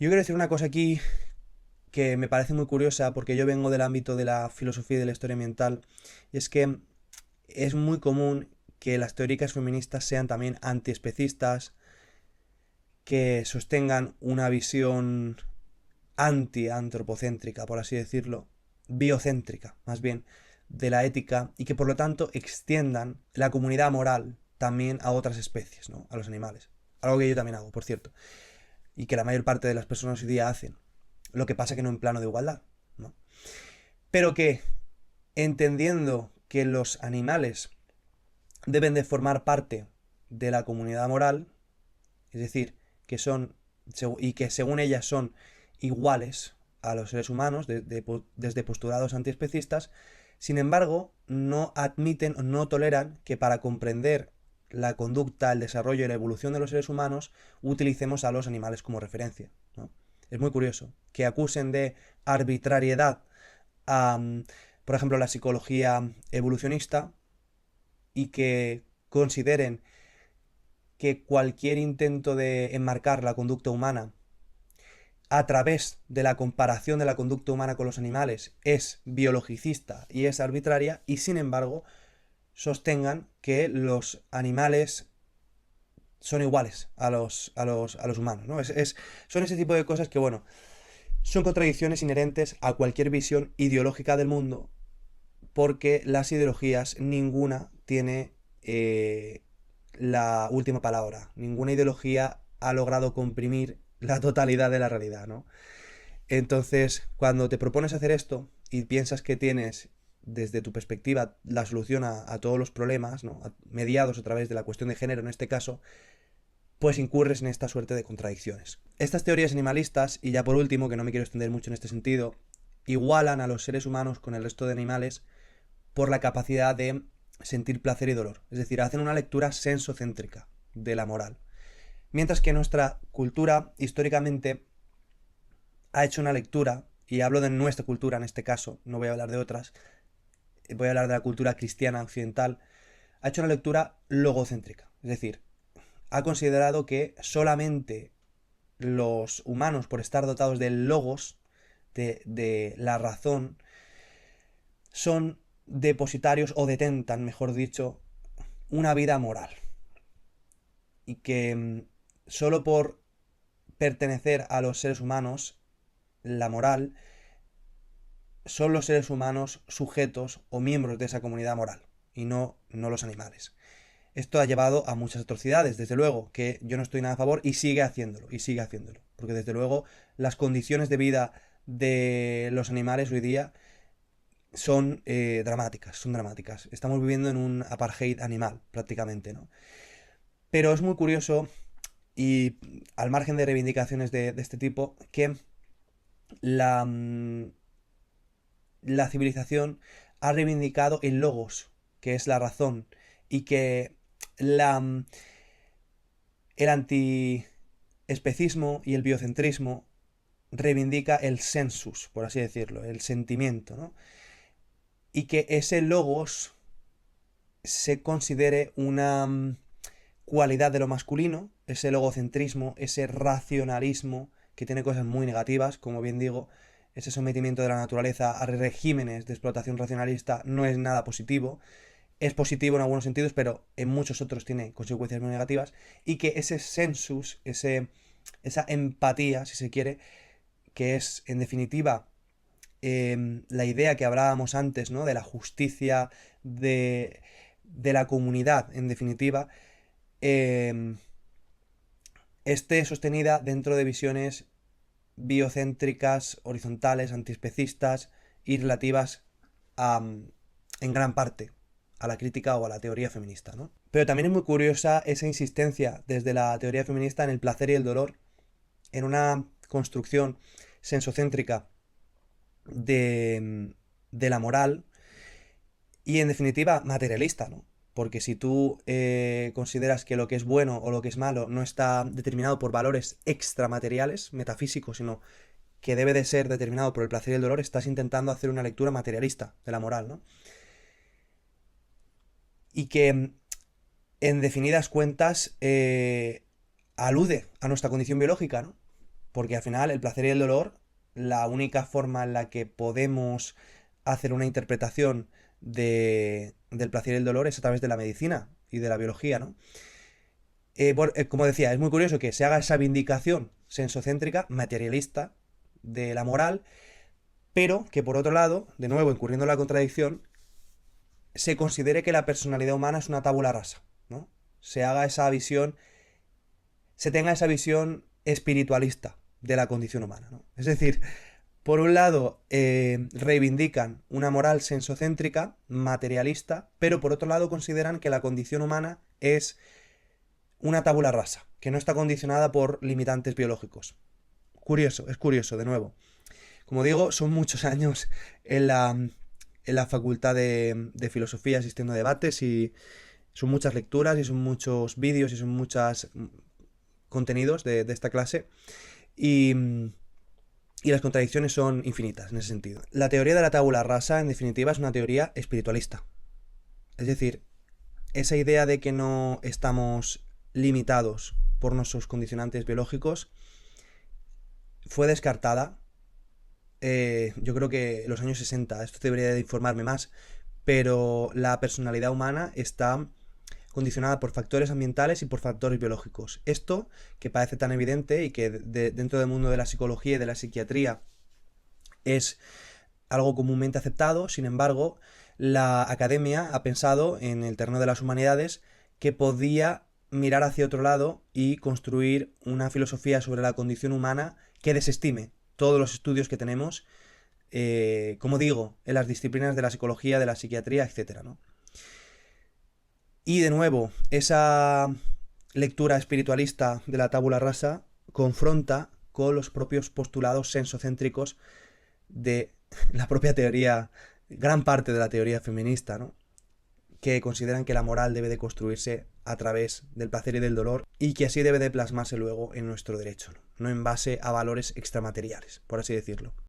Yo quiero decir una cosa aquí que me parece muy curiosa porque yo vengo del ámbito de la filosofía y de la historia ambiental, y es que es muy común que las teóricas feministas sean también antiespecistas, que sostengan una visión anti-antropocéntrica, por así decirlo, biocéntrica, más bien, de la ética, y que por lo tanto extiendan la comunidad moral también a otras especies, ¿no? A los animales. Algo que yo también hago, por cierto, y que la mayor parte de las personas hoy día hacen. Lo que pasa que no en plano de igualdad, ¿no? Pero que, entendiendo que los animales deben de formar parte de la comunidad moral, es decir, que son y que según ellas son iguales a los seres humanos desde postulados antiespecistas, sin embargo, no admiten o no toleran que para comprender la conducta, el desarrollo y la evolución de los seres humanos utilicemos a los animales como referencia, ¿no? Es muy curioso que acusen de arbitrariedad a, por ejemplo, la psicología evolucionista y que consideren que cualquier intento de enmarcar la conducta humana a través de la comparación de la conducta humana con los animales es biologicista y es arbitraria, y sin embargo sostengan que los animales son iguales a los humanos, ¿no? Son ese tipo de cosas que, bueno, son contradicciones inherentes a cualquier visión ideológica del mundo, porque las ideologías, ninguna tiene la última palabra. Ninguna ideología ha logrado comprimir la totalidad de la realidad, ¿no? Entonces, cuando te propones hacer esto y piensas que tienes, desde tu perspectiva, la solución a todos los problemas, ¿no? Mediados a través de la cuestión de género en este caso, pues incurres en esta suerte de contradicciones. Estas teorías animalistas, y ya por último, que no me quiero extender mucho en este sentido, igualan a los seres humanos con el resto de animales por la capacidad de sentir placer y dolor. Es decir, hacen una lectura sensocéntrica de la moral. Mientras que nuestra cultura históricamente ha hecho una lectura, y hablo de nuestra cultura en este caso, no voy a hablar de otras, voy a hablar de la cultura cristiana occidental, ha hecho una lectura logocéntrica. Es decir, ha considerado que solamente los humanos, por estar dotados del logos, de la razón, son depositarios o detentan, mejor dicho, una vida moral. Y que solo por pertenecer a los seres humanos, la moral, son los seres humanos sujetos o miembros de esa comunidad moral y no los animales. Esto ha llevado a muchas atrocidades, desde luego, que yo no estoy nada a favor y sigue haciéndolo, porque desde luego las condiciones de vida de los animales hoy día son dramáticas. Estamos viviendo en un apartheid animal, prácticamente, ¿no? Pero es muy curioso, y al margen de reivindicaciones de este tipo, que la, la civilización ha reivindicado el logos, que es la razón, y que la, el antiespecismo y el biocentrismo reivindica el sensus, por así decirlo, el sentimiento, ¿no? Y que ese logos se considere una cualidad de lo masculino, ese logocentrismo, ese racionalismo, que tiene cosas muy negativas, como bien digo, ese sometimiento de la naturaleza a regímenes de explotación racionalista no es nada positivo. Es positivo en algunos sentidos, pero en muchos otros tiene consecuencias muy negativas. Y que ese sensus, esa empatía, si se quiere, que es en definitiva la idea que hablábamos antes, ¿no? De la justicia, de la comunidad, en definitiva, eh, esté sostenida dentro de visiones biocéntricas, horizontales, antiespecistas y relativas a, en gran parte, a la crítica o a la teoría feminista, ¿no? Pero también es muy curiosa esa insistencia desde la teoría feminista en el placer y el dolor, en una construcción sensocéntrica de la moral y en definitiva materialista, ¿no? Porque si tú consideras que lo que es bueno o lo que es malo no está determinado por valores extramateriales, metafísicos, sino que debe de ser determinado por el placer y el dolor, estás intentando hacer una lectura materialista de la moral, ¿no? Y que, en definidas cuentas, alude a nuestra condición biológica, ¿no? Porque al final el placer y el dolor, la única forma en la que podemos hacer una interpretación del placer y el dolor es a través de la medicina y de la biología, ¿no? Como decía, es muy curioso que se haga esa vindicación sensocéntrica, materialista, de la moral, pero que por otro lado, de nuevo incurriendo en la contradicción, se considere que la personalidad humana es una tabula rasa, ¿no? Se haga esa visión, se tenga esa visión espiritualista de la condición humana, ¿no? Es decir, por un lado, reivindican una moral sensocéntrica, materialista, pero por otro lado consideran que la condición humana es una tabula rasa, que no está condicionada por limitantes biológicos. Curioso, es curioso, de nuevo. Como digo, son muchos años en la facultad de filosofía asistiendo a debates y son muchas lecturas y son muchos vídeos y son muchos contenidos de esta clase y las contradicciones son infinitas en ese sentido. La teoría de la tabula rasa, en definitiva, es una teoría espiritualista. Es decir, esa idea de que no estamos limitados por nuestros condicionantes biológicos fue descartada. Yo creo que en los años 60, esto debería de informarme más, pero la personalidad humana está condicionada por factores ambientales y por factores biológicos. Esto, que parece tan evidente y que dentro del mundo de la psicología y de la psiquiatría es algo comúnmente aceptado, sin embargo, la academia ha pensado en el terreno de las humanidades que podía mirar hacia otro lado y construir una filosofía sobre la condición humana que desestime todos los estudios que tenemos, como digo, en las disciplinas de la psicología, de la psiquiatría, etcétera, ¿no? Y de nuevo, esa lectura espiritualista de la tabula rasa confronta con los propios postulados sensocéntricos de la propia teoría, gran parte de la teoría feminista, ¿no? Que consideran que la moral debe de construirse a través del placer y del dolor y que así debe de plasmarse luego en nuestro derecho, ¿no? No en base a valores extramateriales, por así decirlo.